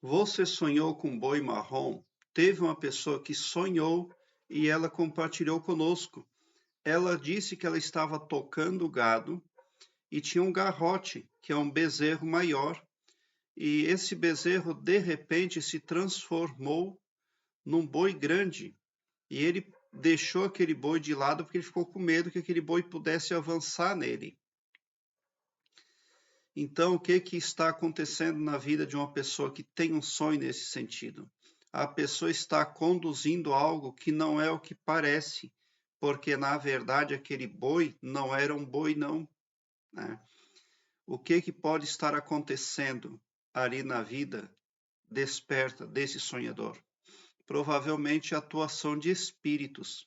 Você sonhou com um boi marrom? Teve uma pessoa que sonhou e ela compartilhou conosco. Ela disse que ela estava tocando o gado e tinha um garrote, que é um bezerro maior, e esse bezerro de repente se transformou num boi grande. E ele deixou aquele boi de lado porque ele ficou com medo que aquele boi pudesse avançar nele. Então, o que está acontecendo na vida de uma pessoa que tem um sonho nesse sentido? A pessoa está conduzindo algo que não é o que parece, porque na verdade aquele boi não era um boi, não, né? O que pode estar acontecendo ali na vida desperta desse sonhador? Provavelmente a atuação de espíritos,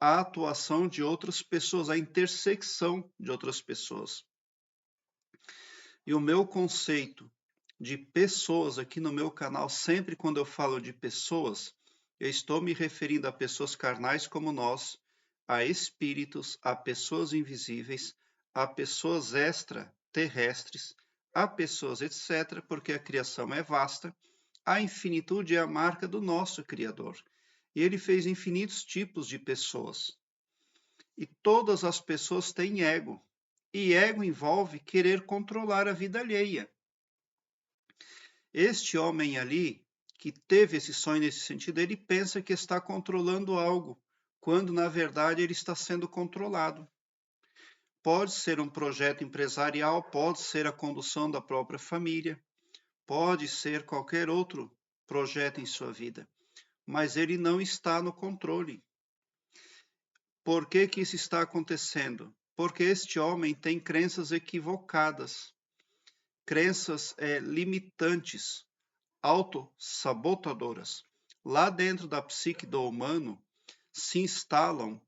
a atuação de outras pessoas, a intersecção de outras pessoas. E o meu conceito de pessoas aqui no meu canal, sempre quando eu falo de pessoas, eu estou me referindo a pessoas carnais como nós, a espíritos, a pessoas invisíveis, a pessoas extraterrestres, a pessoas etc., porque a criação é vasta. A infinitude é a marca do nosso Criador. E ele fez infinitos tipos de pessoas. E todas as pessoas têm ego. E ego envolve querer controlar a vida alheia. Este homem ali, que teve esse sonho nesse sentido, ele pensa que está controlando algo, quando na verdade ele está sendo controlado. Pode ser um projeto empresarial, pode ser a condução da própria família, pode ser qualquer outro projeto em sua vida, mas ele não está no controle. Por que isso está acontecendo? Porque este homem tem crenças equivocadas, crenças limitantes, autossabotadoras. Lá dentro da psique do humano se instalam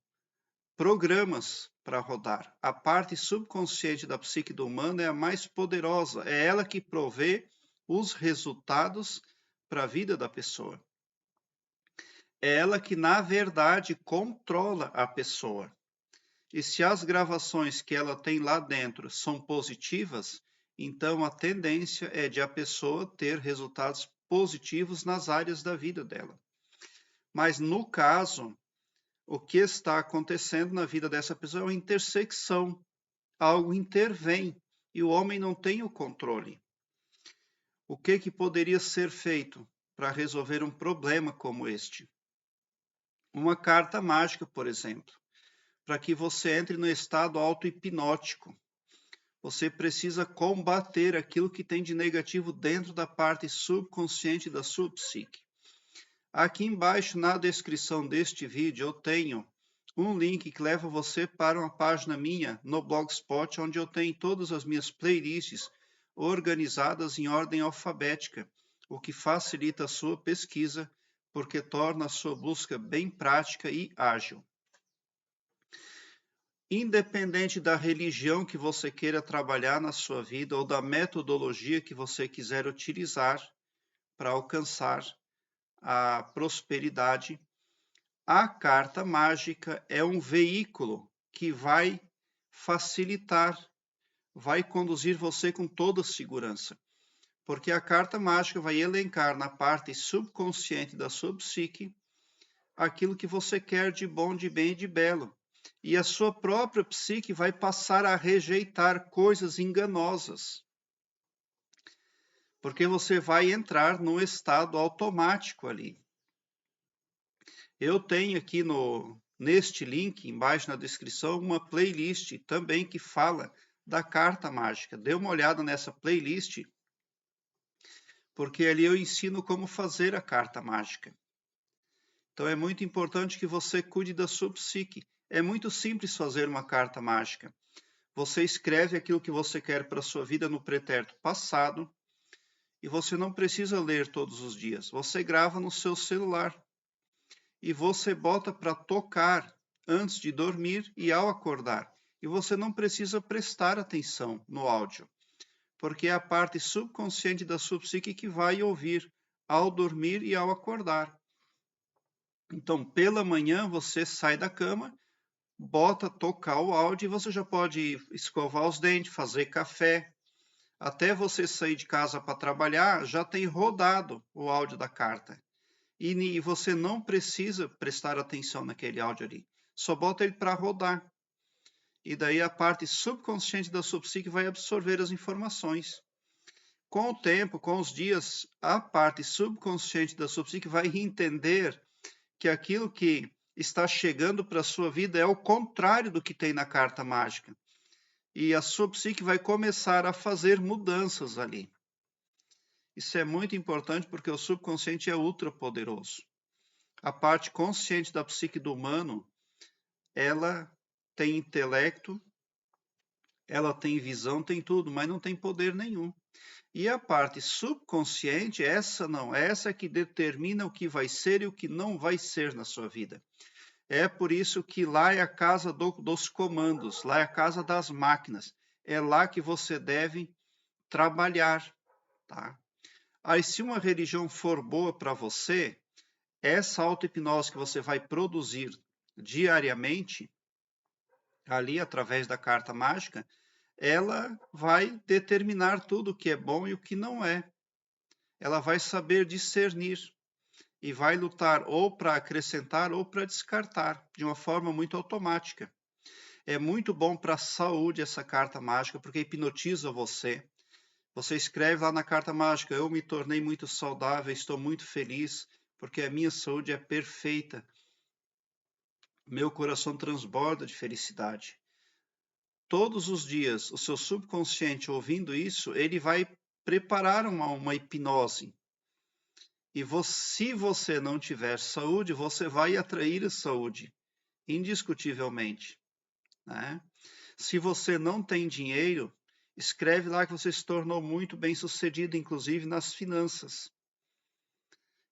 programas para rodar. A parte subconsciente da psique do humano é a mais poderosa, é ela que provê os resultados para a vida da pessoa. É ela que, na verdade, controla a pessoa. E se as gravações que ela tem lá dentro são positivas, então a tendência é de a pessoa ter resultados positivos nas áreas da vida dela. Mas no caso, o que está acontecendo na vida dessa pessoa é uma intersecção. Algo intervém e o homem não tem o controle. O que poderia ser feito para resolver um problema como este? Uma carta mágica, por exemplo, para que você entre no estado auto-hipnótico. Você precisa combater aquilo que tem de negativo dentro da parte subconsciente da sua psique. Aqui embaixo, na descrição deste vídeo, eu tenho um link que leva você para uma página minha no Blogspot, onde eu tenho todas as minhas playlists organizadas em ordem alfabética, o que facilita a sua pesquisa, porque torna a sua busca bem prática e ágil. Independente da religião que você queira trabalhar na sua vida ou da metodologia que você quiser utilizar para alcançar a prosperidade, a carta mágica é um veículo que vai facilitar, vai conduzir você com toda segurança. Porque a carta mágica vai elencar na parte subconsciente da sua psique aquilo que você quer de bom, de bem e de belo. E a sua própria psique vai passar a rejeitar coisas enganosas. Porque você vai entrar num estado automático ali. Eu tenho aqui neste link, embaixo na descrição, uma playlist também que fala da carta mágica. Dê uma olhada nessa playlist, porque ali eu ensino como fazer a carta mágica. Então é muito importante que você cuide da sua psique. É muito simples fazer uma carta mágica. Você escreve aquilo que você quer para a sua vida no pretérito passado e você não precisa ler todos os dias. Você grava no seu celular e você bota para tocar antes de dormir e ao acordar. E você não precisa prestar atenção no áudio, porque é a parte subconsciente da sua psique que vai ouvir ao dormir e ao acordar. Então, pela manhã, você sai da cama, bota tocar o áudio e você já pode escovar os dentes, fazer café, Até você sair de casa para trabalhar, já tem rodado o áudio da carta. E você não precisa prestar atenção naquele áudio ali. Só bota ele para rodar. E daí a parte subconsciente da sua psique vai absorver as informações. Com o tempo, com os dias, a parte subconsciente da sua psique vai entender que aquilo que está chegando para a sua vida é o contrário do que tem na carta mágica. E a sua psique vai começar a fazer mudanças ali. Isso é muito importante porque o subconsciente é ultra poderoso. A parte consciente da psique do humano, ela tem intelecto, ela tem visão, tem tudo, mas não tem poder nenhum. E a parte subconsciente, essa não, essa que determina o que vai ser e o que não vai ser na sua vida. É por isso que lá é a casa dos comandos, lá é a casa das máquinas. É lá que você deve trabalhar, tá? Aí, se uma religião for boa para você, essa auto-hipnose que você vai produzir diariamente, ali através da carta mágica, ela vai determinar tudo o que é bom e o que não é. Ela vai saber discernir e vai lutar ou para acrescentar ou para descartar, de uma forma muito automática. É muito bom para a saúde essa carta mágica, porque hipnotiza você. Você escreve lá na carta mágica: eu me tornei muito saudável, estou muito feliz, porque a minha saúde é perfeita. Meu coração transborda de felicidade. Todos os dias, o seu subconsciente ouvindo isso, ele vai preparar uma hipnose. E se você não tiver saúde, você vai atrair a saúde, indiscutivelmente, né? Se você não tem dinheiro, escreve lá que você se tornou muito bem-sucedido, inclusive nas finanças.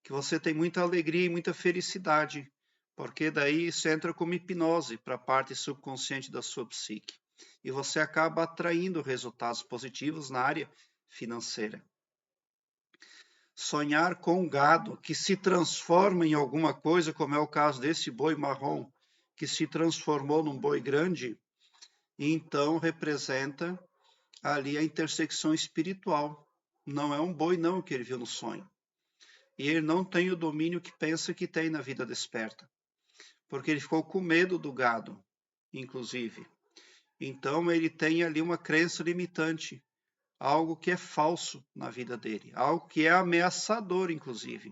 Que você tem muita alegria e muita felicidade, porque daí isso entra como hipnose para a parte subconsciente da sua psique. E você acaba atraindo resultados positivos na área financeira. Sonhar com gado que se transforma em alguma coisa, como é o caso desse boi marrom, que se transformou num boi grande, e então representa ali a intersecção espiritual. Não é um boi não que ele viu no sonho. E ele não tem o domínio que pensa que tem na vida desperta, porque ele ficou com medo do gado, inclusive. Então ele tem ali uma crença limitante, algo que é falso na vida dele, algo que é ameaçador, inclusive.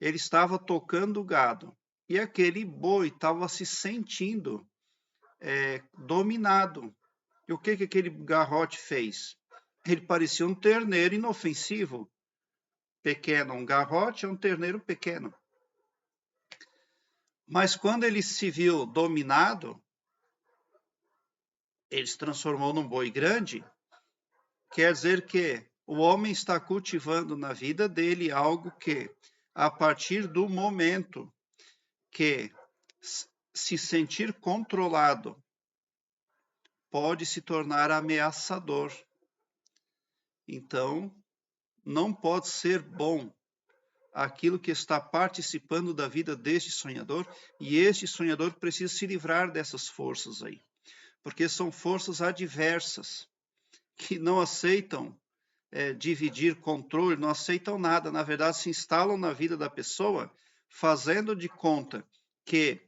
Ele estava tocando o gado e aquele boi estava se sentindo dominado. E o que aquele garrote fez? Ele parecia um terneiro inofensivo, pequeno. Um garrote é um terneiro pequeno. Mas quando ele se viu dominado, ele se transformou num boi grande. Quer dizer que o homem está cultivando na vida dele algo que, a partir do momento que se sentir controlado, pode se tornar ameaçador. Então, não pode ser bom aquilo que está participando da vida deste sonhador, e este sonhador precisa se livrar dessas forças aí, porque são forças adversas, que não aceitam dividir controle, não aceitam nada, na verdade se instalam na vida da pessoa, fazendo de conta que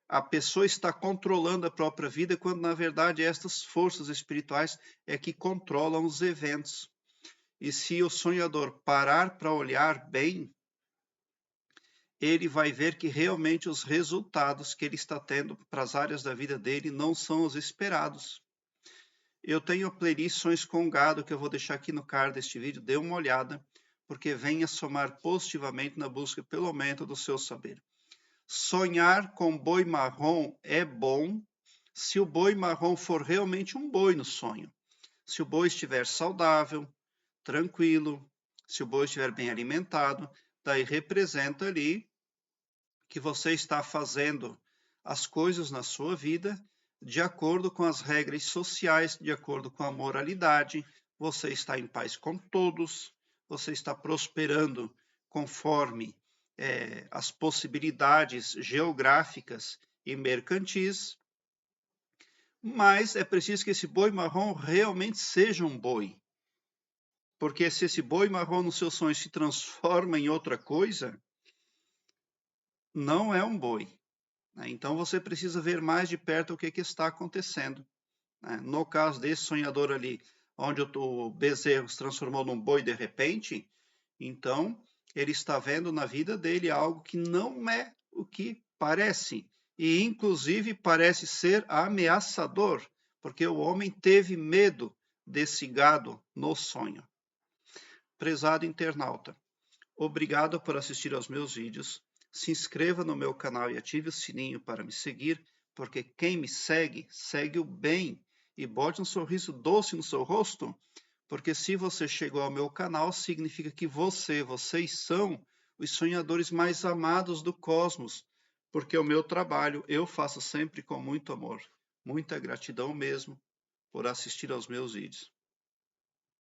a pessoa está controlando a própria vida, quando na verdade estas forças espirituais é que controlam os eventos. E se o sonhador parar para olhar bem, ele vai ver que realmente os resultados que ele está tendo para as áreas da vida dele não são os esperados. Eu tenho playlists com gado que eu vou deixar aqui no card deste vídeo, dê uma olhada, porque venha somar positivamente na busca pelo aumento do seu saber. Sonhar com boi marrom é bom se o boi marrom for realmente um boi no sonho. Se o boi estiver saudável, tranquilo, se o boi estiver bem alimentado, daí representa ali que você está fazendo as coisas na sua vida de acordo com as regras sociais, de acordo com a moralidade, você está em paz com todos, você está prosperando conforme as possibilidades geográficas e mercantis, mas é preciso que esse boi marrom realmente seja um boi Porque se esse boi marrom no seu sonho se transforma em outra coisa, não é um boi. Né? Então você precisa ver mais de perto o que está acontecendo. Né? No caso desse sonhador ali, onde o bezerro se transformou num boi de repente, então ele está vendo na vida dele algo que não é o que parece. E inclusive parece ser ameaçador, porque o homem teve medo desse gado no sonho. Prezado internauta, obrigado por assistir aos meus vídeos. Se inscreva no meu canal e ative o sininho para me seguir, porque quem me segue, segue o bem. E bote um sorriso doce no seu rosto, porque se você chegou ao meu canal, significa que vocês são os sonhadores mais amados do cosmos, porque o meu trabalho eu faço sempre com muito amor. Muita gratidão mesmo por assistir aos meus vídeos.